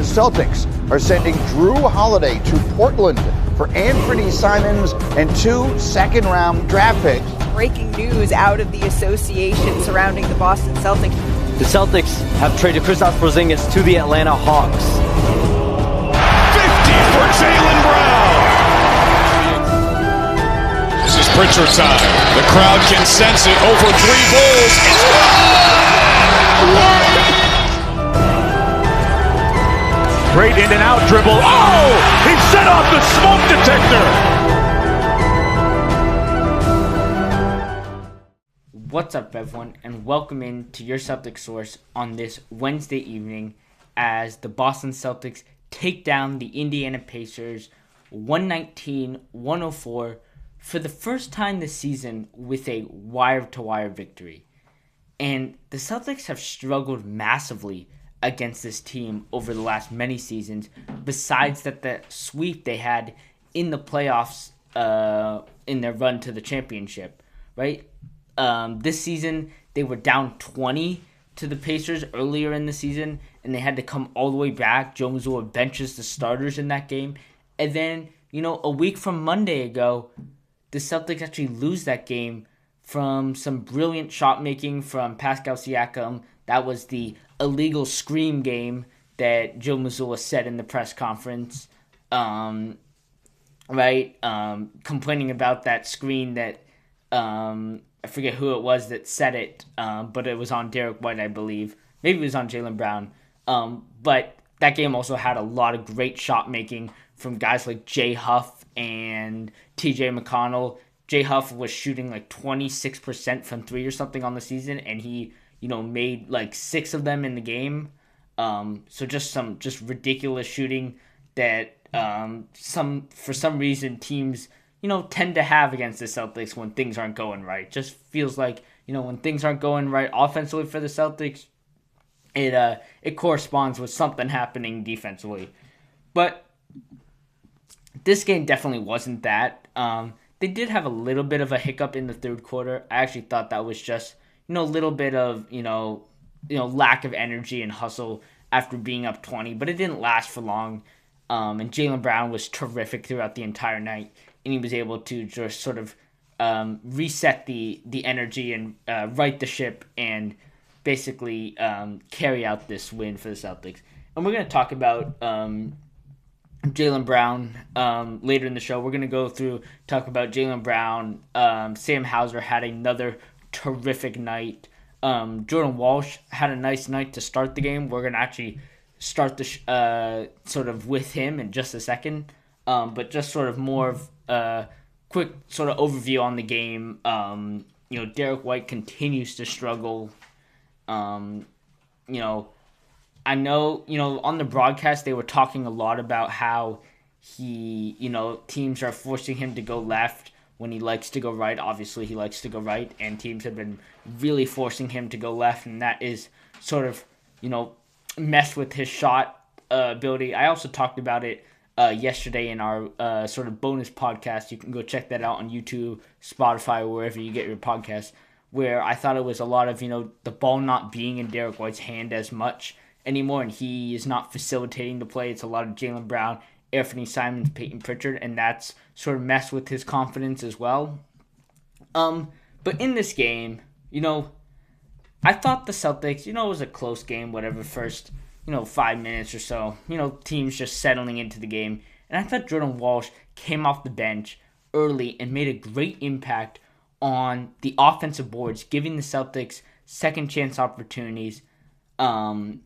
Celtics are sending Drew Holiday to Portland for Anthony Simons and 2 second-round draft picks. Breaking news out of the association surrounding the Boston Celtics. The Celtics have traded Kristaps Porzingis to the Atlanta Hawks. 50 for Jaylen Brown. This is Pritchard time. The crowd can sense it. Over 3 Bulls. It's good! Great in and out dribble. Oh! He set off the smoke detector! What's up, everyone, and welcome in to your Celtics Source on this Wednesday evening as the Boston Celtics take down the Indiana Pacers 119-104 for the first time this season with a wire-to-wire victory. And the Celtics have struggled massively against this team over the last many seasons, besides that the sweep they had in the playoffs in their run to the championship, right? This season, they were down 20 to the Pacers earlier in the season, and they had to come all the way back. Joe Mazzulla benches the starters in that game. And then, a week from Monday ago, the Celtics actually lose that game from some brilliant shot making from Pascal Siakam. That was the illegal scream game that Joe Mazzulla said in the press conference, complaining about that screen that I forget who it was that said it, but it was on Derrick White, I believe. Maybe it was on Jaylen Brown. But that game also had a lot of great shot making from guys like Jay Huff and TJ McConnell. Jay Huff was shooting like 26% from 3 or something on the season, and he made like 6 of them in the game. So just ridiculous shooting that for some reason teams tend to have against the Celtics when things aren't going right. Just feels like when things aren't going right offensively for the Celtics, it corresponds with something happening defensively. But this game definitely wasn't that. They did have a little bit of a hiccup in the third quarter. I actually thought that was just a little bit of lack of energy and hustle after being up 20, but it didn't last for long. And Jaylen Brown was terrific throughout the entire night, and he was able to just sort of reset the energy and right the ship and basically carry out this win for the Celtics. And we're going to talk about Jaylen Brown later in the show. We're going to talk about Jaylen Brown. Sam Hauser had another terrific night. Jordan Walsh had a nice night to start the game. We're going to actually start the sort of with him in just a second. But just sort of more of a quick sort of overview on the game. Derrick White continues to struggle. I know, on the broadcast, they were talking a lot about how teams are forcing him to go left when he likes to go right. Obviously, he likes to go right, and teams have been really forcing him to go left, and that is sort of, messed with his shot ability. I also talked about it yesterday in our sort of bonus podcast. You can go check that out on YouTube, Spotify, or wherever you get your podcasts, where I thought it was a lot of, the ball not being in Derrick White's hand as much anymore, and he is not facilitating the play. It's a lot of Jaylen Brown, Anthony Simons, Payton, Pritchard, and that's sort of messed with his confidence as well. But in this game, I thought the Celtics, it was a close game, whatever, first, 5 minutes or so, teams just settling into the game. And I thought Jordan Walsh came off the bench early and made a great impact on the offensive boards, giving the Celtics second chance opportunities. In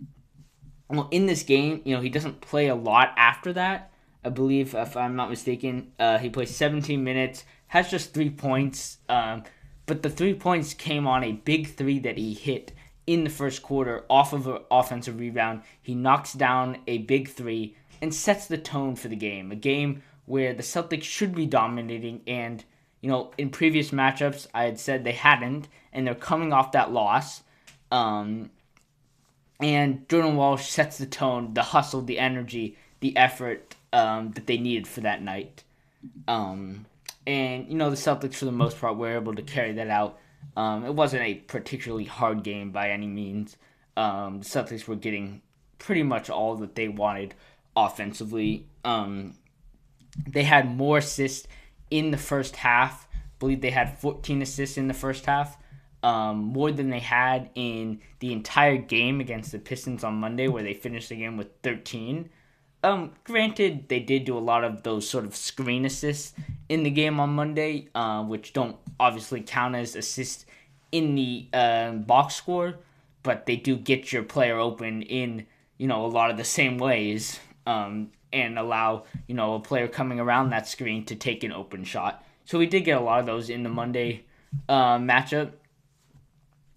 this game, he doesn't play a lot after that. I believe, if I'm not mistaken, he plays 17 minutes, has just 3 points. But the 3 points came on a big 3 that he hit in the first quarter off of an offensive rebound. He knocks down a big 3 and sets the tone for the game. A game where the Celtics should be dominating, and, in previous matchups, I had said they hadn't, and they're coming off that loss. And Jordan Walsh sets the tone, the hustle, the energy, the effort that they needed for that night. And, the Celtics, for the most part, were able to carry that out. It wasn't a particularly hard game by any means. The Celtics were getting pretty much all that they wanted offensively. They had more assists in the first half. I believe they had 14 assists in the first half, more than they had in the entire game against the Pistons on Monday, where they finished the game with 13. Granted, they did do a lot of those sort of screen assists in the game on Monday, which don't obviously count as assists in the box score, but they do get your player open in, a lot of the same ways, and allow, a player coming around that screen to take an open shot. So we did get a lot of those in the Monday matchup.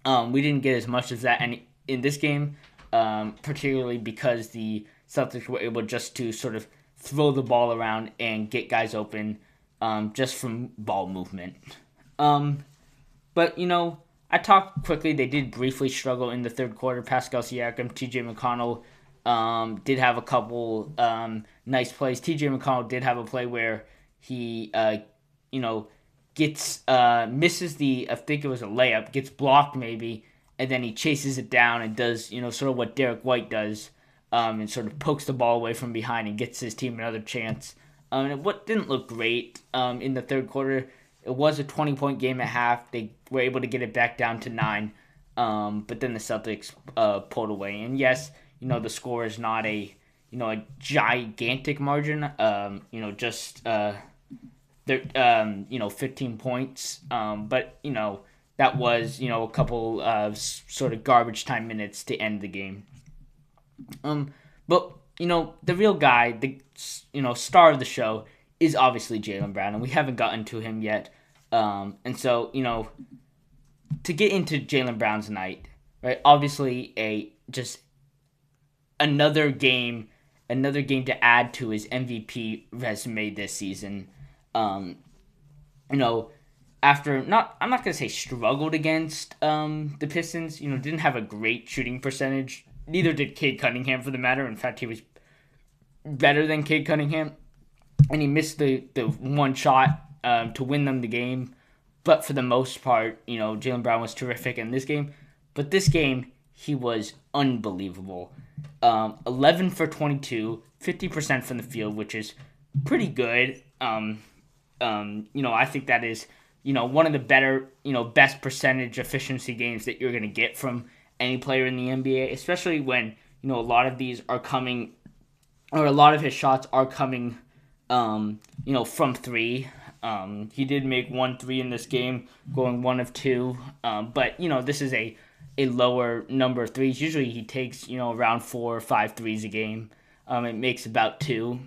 We didn't get as much as that in this game, particularly because the Celtics were able just to sort of throw the ball around and get guys open just from ball movement. But, I talked quickly. They did briefly struggle in the third quarter. Pascal Siakam, TJ McConnell did have a couple nice plays. TJ McConnell did have a play where he, misses I think it was a layup, gets blocked maybe, and then he chases it down and does, sort of what Derrick White does, and sort of pokes the ball away from behind and gets his team another chance. And it didn't look great in the third quarter. It was a 20-point game at half. They were able to get it back down to 9, but then the Celtics pulled away. And yes, the score is not a gigantic margin. Just 15 points. But that was a couple of sort of garbage time minutes to end the game. But the real guy, the star of the show is obviously Jaylen Brown, and we haven't gotten to him yet. And so, to get into Jaylen Brown's night, right? Obviously, another game to add to his MVP resume this season. After I'm not gonna say struggled against the Pistons. Didn't have a great shooting percentage. Neither did Cade Cunningham, for the matter. In fact, he was better than Cade Cunningham, and he missed the one shot to win them the game. But for the most part, Jaylen Brown was terrific in this game. But this game, he was unbelievable. 11 for 22, 50% from the field, which is pretty good. I think that is, one of the better, best percentage efficiency games that you're going to get from any player in the NBA, especially when, a lot of these are coming, or a lot of his shots are coming, from three. He did make 1 3 in this game, going 1 of 2. But, this is a lower number of threes. Usually he takes, around 4 or 5 threes a game. It makes about 2.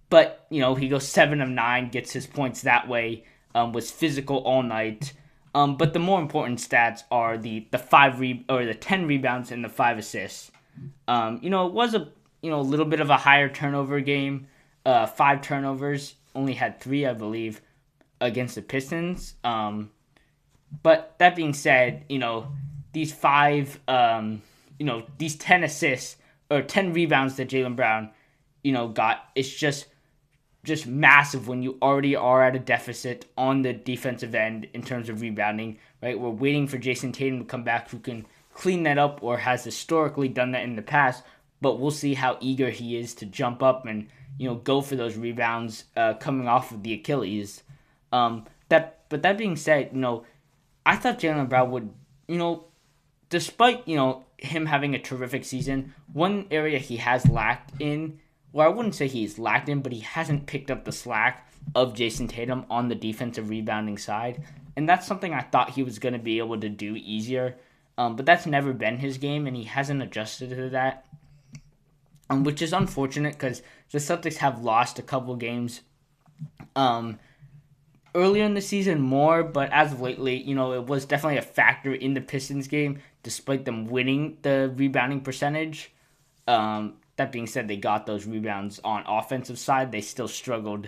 But, he goes 7 of 9, gets his points that way, was physical all night. But the more important stats are the 10 rebounds and the 5 assists. It was a little bit of a higher turnover game. 5 turnovers, only had 3, I believe, against the Pistons. But that being said, these 5, these 10 assists or 10 rebounds that Jaylen Brown, got, it's just massive when you already are at a deficit on the defensive end in terms of rebounding, right? We're waiting for Jayson Tatum to come back who can clean that up or has historically done that in the past, but we'll see how eager he is to jump up and, go for those rebounds coming off of the Achilles. But that being said, I thought Jaylen Brown would, despite, him having a terrific season, one area he has lacked in, well, I wouldn't say he's lacked in, but he hasn't picked up the slack of Jayson Tatum on the defensive rebounding side. And that's something I thought he was going to be able to do easier. But that's never been his game, and he hasn't adjusted to that. Which is unfortunate because the Celtics have lost a couple games earlier in the season more, but as of lately, it was definitely a factor in the Pistons game, despite them winning the rebounding percentage. That being said, they got those rebounds on offensive side. They still struggled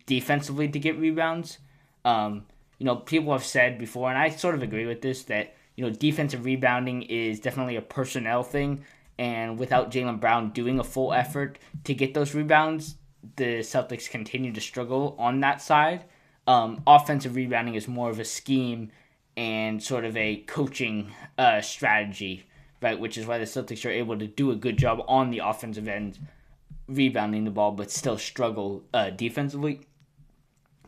defensively to get rebounds. People have said before, and I sort of agree with this, that, defensive rebounding is definitely a personnel thing. And without Jaylen Brown doing a full effort to get those rebounds, the Celtics continue to struggle on that side. Offensive rebounding is more of a scheme and sort of a coaching strategy right? Which is why the Celtics are able to do a good job on the offensive end, rebounding the ball, but still struggle defensively.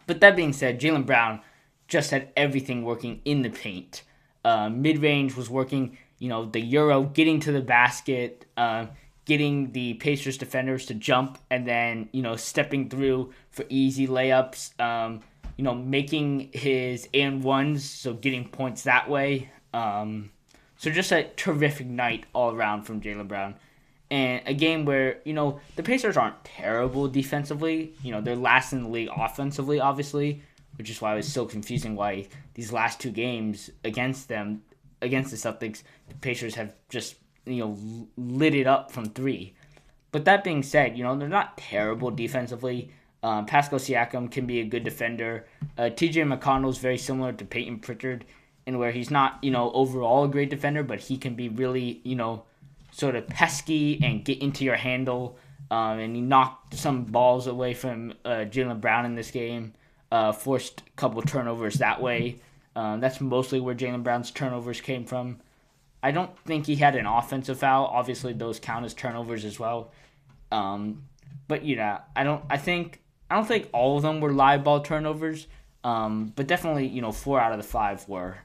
But that being said, Jaylen Brown just had everything working in the paint. Mid-range was working, the Euro, getting to the basket, getting the Pacers defenders to jump, and then, stepping through for easy layups, making his and ones, so getting points that way. So just a terrific night all around from Jaylen Brown. And a game where, the Pacers aren't terrible defensively. They're last in the league offensively, obviously, which is why it was so confusing why these last two games against the Celtics, the Pacers have just, lit it up from three. But that being said, they're not terrible defensively. Pascal Siakam can be a good defender. TJ McConnell is very similar to Payton Pritchard, in where he's not, overall a great defender, but he can be really, sort of pesky and get into your handle. And he knocked some balls away from Jaylen Brown in this game, forced a couple turnovers that way. That's mostly where Jaylen Brown's turnovers came from. I don't think he had an offensive foul. Obviously, those count as turnovers as well. But yeah, I don't think all of them were live ball turnovers. But definitely, 4 out of the 5 were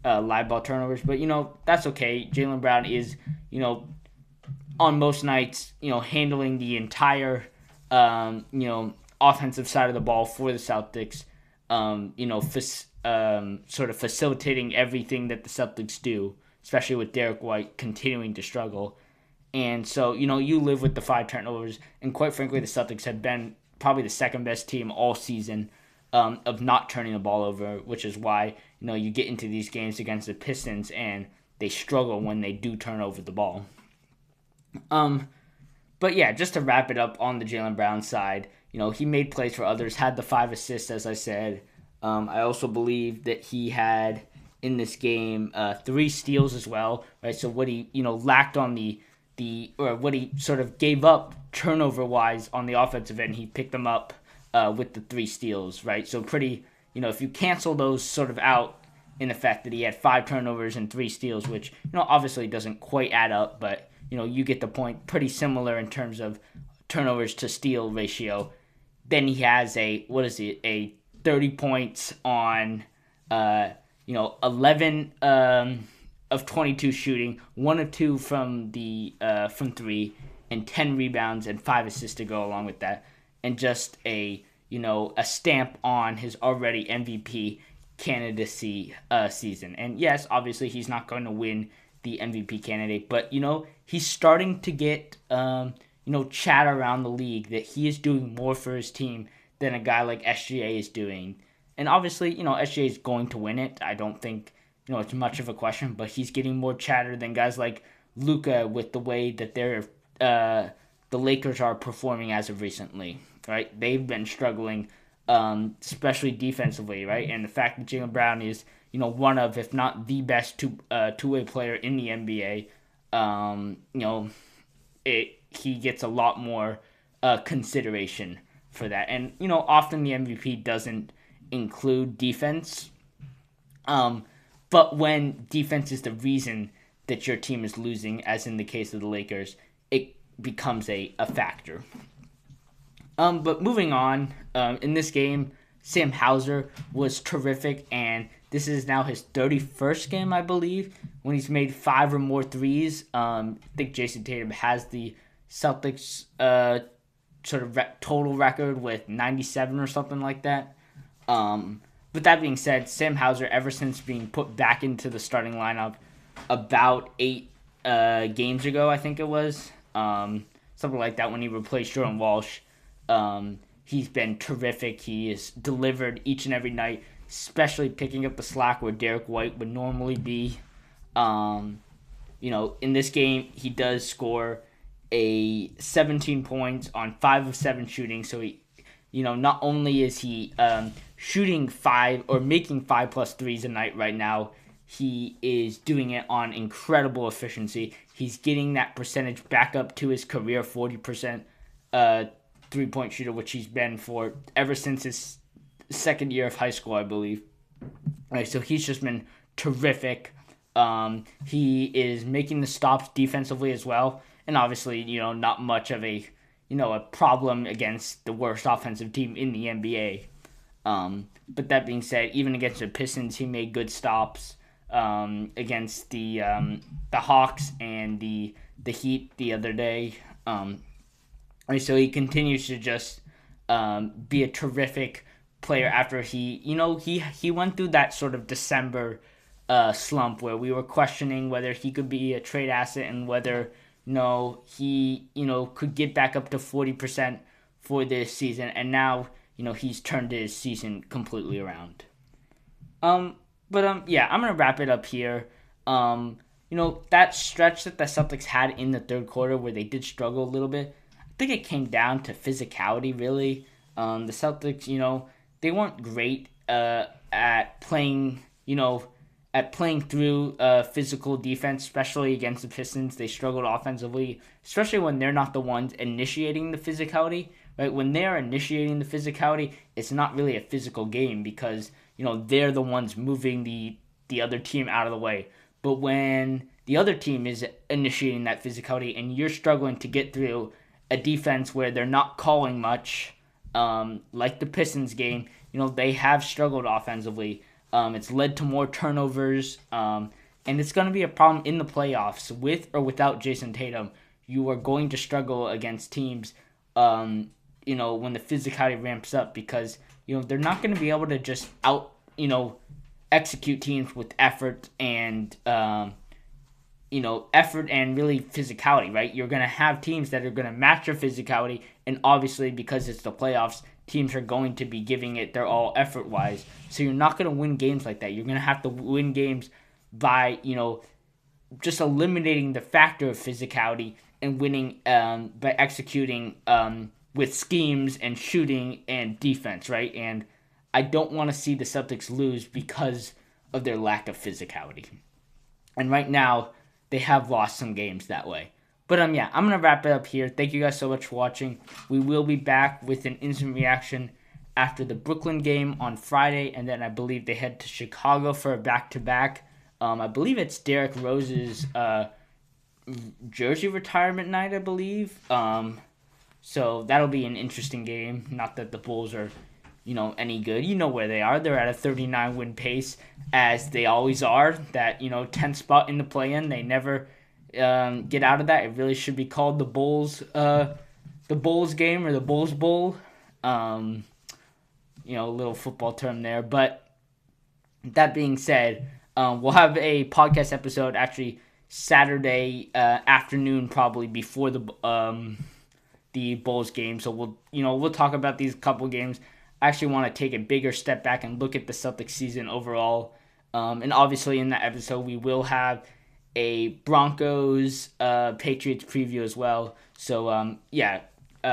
live ball turnovers. But that's okay. Jaylen Brown is, on most nights, handling the entire, offensive side of the ball for the Celtics. Sort of facilitating everything that the Celtics do, especially with Derrick White continuing to struggle. And so, you live with the 5 turnovers. And quite frankly, the Celtics have been probably the second best team all season of not turning the ball over, which is why, you get into these games against the Pistons and they struggle when they do turn over the ball. But yeah, just to wrap it up on the Jaylen Brown side, he made plays for others, had the 5 assists, as I said. I also believe that he had, in this game, 3 steals as well, right? So what he, lacked on or what he sort of gave up turnover-wise on the offensive end, he picked them up with the 3 steals, right? So pretty, if you cancel those sort of out in the fact that he had 5 turnovers and 3 steals, which, obviously doesn't quite add up, but, you get the point, pretty similar in terms of turnovers to steal ratio. Then he has a 30 points on, 11 of 22 shooting, 1 of 2 from 3, and 10 rebounds and 5 assists to go along with that, and just a stamp on his already MVP candidacy season. And yes, obviously he's not going to win the MVP candidate, but he's starting to get chat around the league that he is doing more for his team than a guy like SGA is doing. And obviously, SGA is going to win it. I don't think, it's much of a question, but he's getting more chatter than guys like Luka with the way that the Lakers are performing as of recently, right? They've been struggling, especially defensively, right? And the fact that Jaylen Brown is, one of, if not the best two-way player in the NBA, he gets a lot more consideration for that. And, often the MVP doesn't include defense. But when defense is the reason that your team is losing, as in the case of the Lakers, it becomes a factor. But moving on, in this game, Sam Hauser was terrific, and this is now his 31st game, I believe, when he's made 5 or more threes. I think Jayson Tatum has the Celtics sort of total record with 97 or something like that. But that being said, Sam Hauser, ever since being put back into the starting lineup about 8 games ago, I think it was, something like that, when he replaced Jordan Walsh, he's been terrific. He has delivered each and every night, especially picking up the slack where Derrick White would normally be. In this game, he does score a 17 points on 5 of 7 shooting. So he, not only is he shooting 5 or making 5+ threes a night right now, he is doing it on incredible efficiency. He's getting that percentage back up to his career 40% 3-point shooter, which he's been for ever since his second year of high school, I believe. Right, so he's just been terrific. He is making the stops defensively as well, and obviously, not much of a problem against the worst offensive team in the NBA. But that being said, even against the Pistons, he made good stops. Against the Hawks and the Heat the other day. And so he continues to just be a terrific player after he went through that sort of December slump where we were questioning whether he could be a trade asset and whether he could get back up to 40% for this season, and now he's turned his season completely around. But yeah, I'm gonna wrap it up here. That stretch that the Celtics had in the third quarter where they did struggle a little bit, I think it came down to physicality, really. The Celtics, they weren't great at playing through physical defense, especially against the Pistons. They struggled offensively, especially when they're not the ones initiating the physicality. Right? When they're initiating the physicality, it's not really a physical game because they're the ones moving the other team out of the way. But when the other team is initiating that physicality and you're struggling to get through a defense where they're not calling much, like the Pistons game, they have struggled offensively. It's led to more turnovers, and it's going to be a problem in the playoffs with or without Jayson Tatum. You are going to struggle against teams, when the physicality ramps up because they're not going to be able to just execute teams with effort and really physicality, right? You're going to have teams that are going to match your physicality, and obviously because it's the playoffs, teams are going to be giving it their all effort-wise. So you're not going to win games like that. You're going to have to win games by, just eliminating the factor of physicality and winning by executing with schemes and shooting and defense, right? And I don't want to see the Celtics lose because of their lack of physicality. And right now, they have lost some games that way. But yeah, I'm going to wrap it up here. Thank you guys so much for watching. We will be back with an instant reaction after the Brooklyn game on Friday, and then I believe they head to Chicago for a back-to-back. I believe it's Derrick Rose's jersey retirement night, I believe. So that'll be an interesting game. Not that the Bulls are, any good. You know where they are. They're at a 39-win pace, as they always are. That, 10th spot in the play-in. They never get out of that. It really should be called the Bulls game or the Bulls Bowl. A little football term there. But that being said, we'll have a podcast episode actually Saturday afternoon, probably before the Bulls game. So we'll talk about these couple games. I actually want to take a bigger step back and look at the Celtics season overall. And obviously in that episode we will have a Broncos Patriots preview as well. So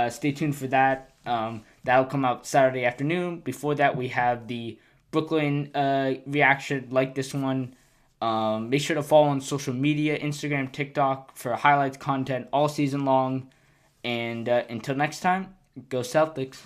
stay tuned for that. That'll come out Saturday afternoon. Before that we have the Brooklyn reaction like this one. Make sure to follow on social media, Instagram, TikTok, for highlights content all season long. And until next time, go Celtics.